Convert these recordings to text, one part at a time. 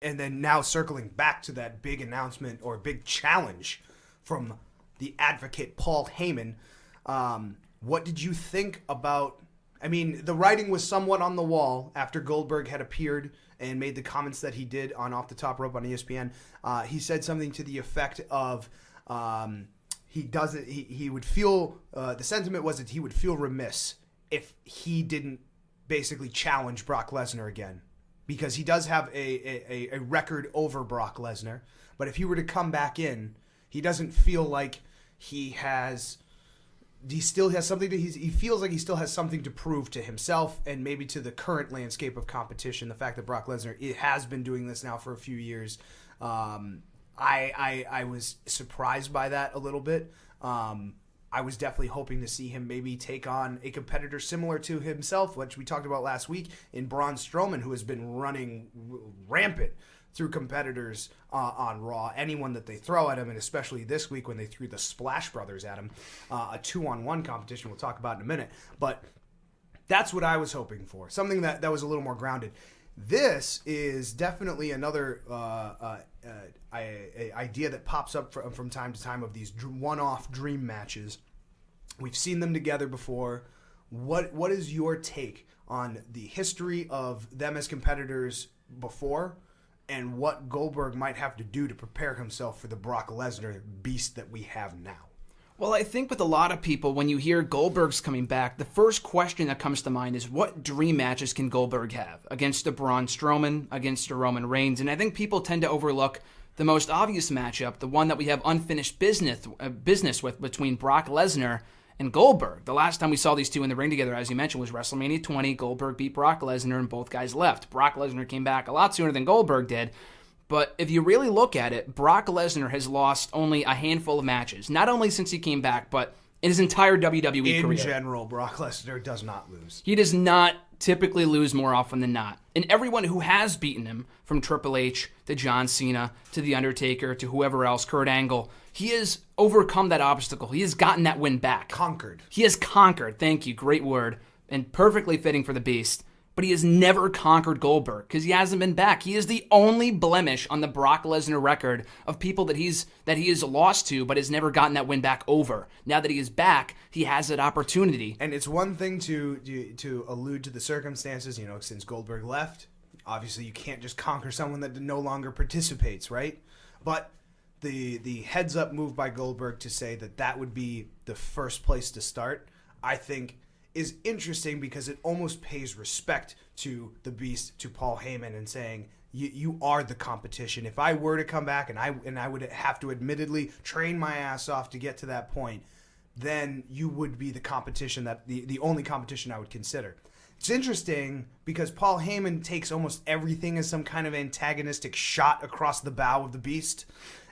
And then now circling back to that big announcement or big challenge from the advocate Paul Heyman, what did you think about... I mean, the writing was somewhat on the wall after Goldberg had appeared and made the comments that he did on Off the Top Rope on ESPN. He said something to the effect of he would feel... the sentiment was that he would feel remiss if he didn't basically challenge Brock Lesnar again. Because he does have a record over Brock Lesnar. But if he were to come back in, he doesn't feel like he still has something to... He feels like he still has something to prove to himself and maybe to the current landscape of competition. The fact that Brock Lesnar has been doing this now for a few years. I was surprised by that a little bit. I was definitely hoping to see him maybe take on a competitor similar to himself, which we talked about last week, in Braun Strowman, who has been running rampant through competitors on Raw. Anyone that they throw at him, and especially this week when they threw the Splash Brothers at him, a 2-on-1 competition we'll talk about in a minute. But that's what I was hoping for, something that was a little more grounded. This is definitely another idea that pops up from time to time of these one-off dream matches. We've seen them together before. What is your take on the history of them as competitors before, and what Goldberg might have to do to prepare himself for the Brock Lesnar beast that we have now? Well, I think with a lot of people, when you hear Goldberg's coming back, the first question that comes to mind is what dream matches can Goldberg have against a Braun Strowman, against a Roman Reigns? And I think people tend to overlook the most obvious matchup, the one that we have unfinished business with between Brock Lesnar and Goldberg. The last time we saw these two in the ring together, as you mentioned, was WrestleMania 20. Goldberg beat Brock Lesnar and both guys left. Brock Lesnar came back a lot sooner than Goldberg did. But if you really look at it, Brock Lesnar has lost only a handful of matches. Not only since he came back, but in his entire WWE career. In general, Brock Lesnar does not lose. He does not typically lose more often than not. And everyone who has beaten him, from Triple H to John Cena to The Undertaker to whoever else, Kurt Angle, he has overcome that obstacle. He has gotten that win back. Conquered. He has conquered. Thank you. Great word. And perfectly fitting for the Beast. But he has never conquered Goldberg because he hasn't been back. He is the only blemish on the Brock Lesnar record of people that he has lost to but has never gotten that win back over. Now that he is back, he has that opportunity. And it's one thing to allude to the circumstances, since Goldberg left. Obviously, you can't just conquer someone that no longer participates, right? But the heads-up move by Goldberg to say that would be the first place to start, I think, is interesting because it almost pays respect to the Beast, to Paul Heyman, and saying, you are the competition. If I were to come back and I would have to admittedly train my ass off to get to that point, then you would be the competition, that the only competition I would consider. It's interesting because Paul Heyman takes almost everything as some kind of antagonistic shot across the bow of the Beast.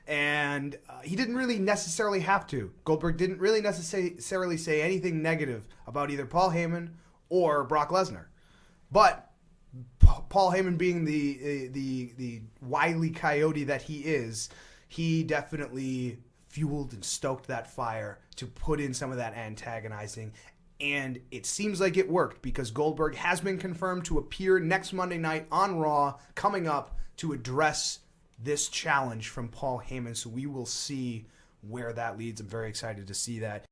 And he didn't really necessarily have to. Goldberg didn't really necessarily say anything negative about either Paul Heyman or Brock Lesnar. But Paul Heyman, being the wily coyote that he is, he definitely fueled and stoked that fire to put in some of that antagonizing. And it seems like it worked because Goldberg has been confirmed to appear next Monday night on Raw, coming up to address this challenge from Paul Heyman. So we will see where that leads. I'm very excited to see that.